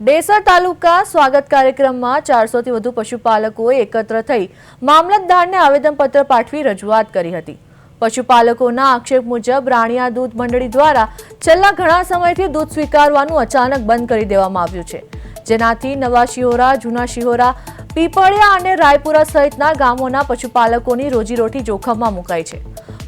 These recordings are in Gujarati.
ડેસર તાલુકા સ્વાગત કાર્યક્રમમાં 400 થી વધુ પશુપાલકોએ એકત્ર થઈ મામલતદારને આવેદનપત્ર પાઠવી રજૂઆત કરી હતી। પશુપાલકોના આક્ષેપ મુજબ રાણિયા દૂધ મંડળી દ્વારા છેલ્લા ઘણા સમયથી દૂધ સ્વીકારવાનું અચાનક બંધ કરી દેવામાં આવ્યું છે, જેનાથી નવા શિહોરા, જૂના શિહોરા, પીપળિયા અને રાયપુરા સહિતના ગામોના પશુપાલકોની રોજીરોટી જોખમમાં મુકાઈ છે।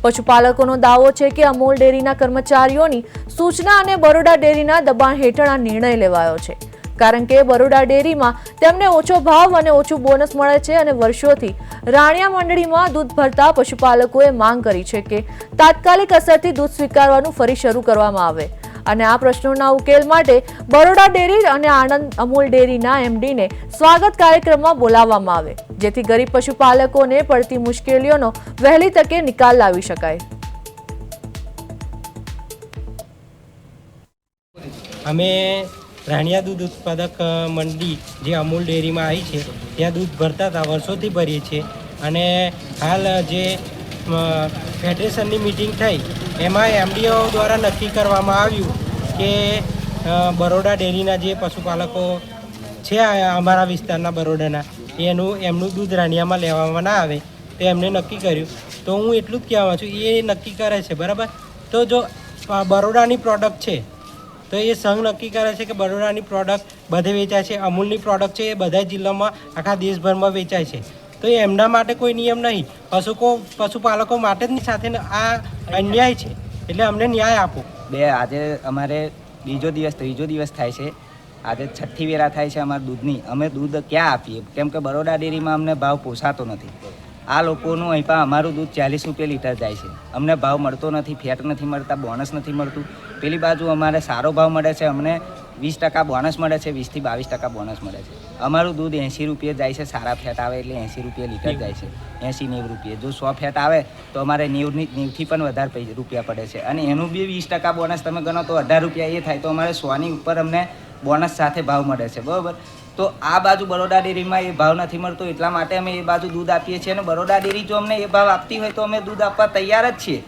પશુપાલકોનો દાવો છે કે અમૂલ ડેરીના કર્મચારીઓની સૂચના અને બરોડા ડેરીના દબાણ હેઠળ આ નિર્ણય લેવાયો છે, કારણ કે બરોડા ડેરીમાં તેમને ઓછો ભાવ અને ઓછું બોનસ મળે છે અને વર્ષોથી રાણિયા મંડળીમાં દૂધ ભરતા પશુપાલકોએ માંગ કરી છે કે તાત્કાલિક અસરથી દૂધ સ્વીકારવાનું ફરી શરૂ કરવામાં આવે અને આ પ્રશ્નોના ઉકેલ માટે બરોડા ડેરી અને આણંદ અમૂલ ડેરીના એમડીને સ્વાગત કાર્યક્રમમાં બોલાવવામાં આવે, જેથી ગરીબ પશુપાલકોને પડતી મુશ્કેલીઓનો વહેલી તકે નિકાલ લાવી શકાય। અમે રાણિયા દૂધ ઉત્પાદક મંડળી જે અમૂલ ડેરીમાં આવી છે ત્યાં દૂધ ભરતા હતા, વર્ષોથી ભરીએ છીએ અને હાલ જે ફેડરેશનની મિટિંગ થઈ એમાં એમડીઓ દ્વારા નક્કી કરવામાં આવ્યું કે બરોડા ડેરીના જે પશુપાલકો છે અમારા વિસ્તારના બરોડાના એમનું દૂધ રાણિયામાં લેવામાં ના આવે તો એમને નક્કી કર્યું। તો હું એટલું જ કહેવા છું, એ નક્કી કરે છે બરાબર, તો જો બરોડાની પ્રોડક્ટ છે તો એ સંઘ નક્કી કરે છે કે બરોડાની પ્રોડક્ટ બધે વેચાય છે, અમૂલની પ્રોડક્ટ છે એ બધા જિલ્લામાં આખા દેશભરમાં વેચાય છે, તો એમના માટે કોઈ નિયમ નહીં, પશુપાલકો માટે જ સાથે આ અન્યાય છે, એટલે અમને ન્યાય આપો। આજે અમારે ત્રીજો દિવસ થાય છે, આજે છઠ્ઠી વેરા થાય છે અમારા દૂધની। અમે દૂધ ક્યાં આપીએ, કેમ કે બરોડા ડેરીમાં અમને ભાવ પોસાતો નથી। આ લોકોનું અહીં પણ અમારું દૂધ 40 રૂપિયા લીટર જાય છે, અમને ભાવ મળતો નથી, ફેટ નથી મળતા, બોનસ નથી મળતું। પેલી બાજુ અમારે સારો ભાવ મળે છે, અમને 20% બોનસ મળે છે, 20 થી 22% બોનસ મળે છે। અમારું દૂધ 80 રૂપિયા જાય છે, સારા ફેટ આવે એટલે 80 રૂપિયા લીટર જાય છે, 80-90 રૂપિયા। જો 100 ફેટ આવે તો અમારે 90થી પણ વધારે રૂપિયા પડે છે, અને એનું બી 20% બોનસ તમે ગણો તો 18 રૂપિયા એ થાય, તો અમારે 100ની ઉપર અમને બોનસ સાથે ભાવ મળે છે, બરાબર। તો આ બાજુ બરોડા ડેરીમાં એ ભાવ નથી મળતો, એટલા માટે અમે એ બાજુ દૂધ આપીએ છીએ, અને બરોડા ડેરી જો અમને એ ભાવ આપતી હોય તો અમે દૂધ આપવા તૈયાર જ છીએ।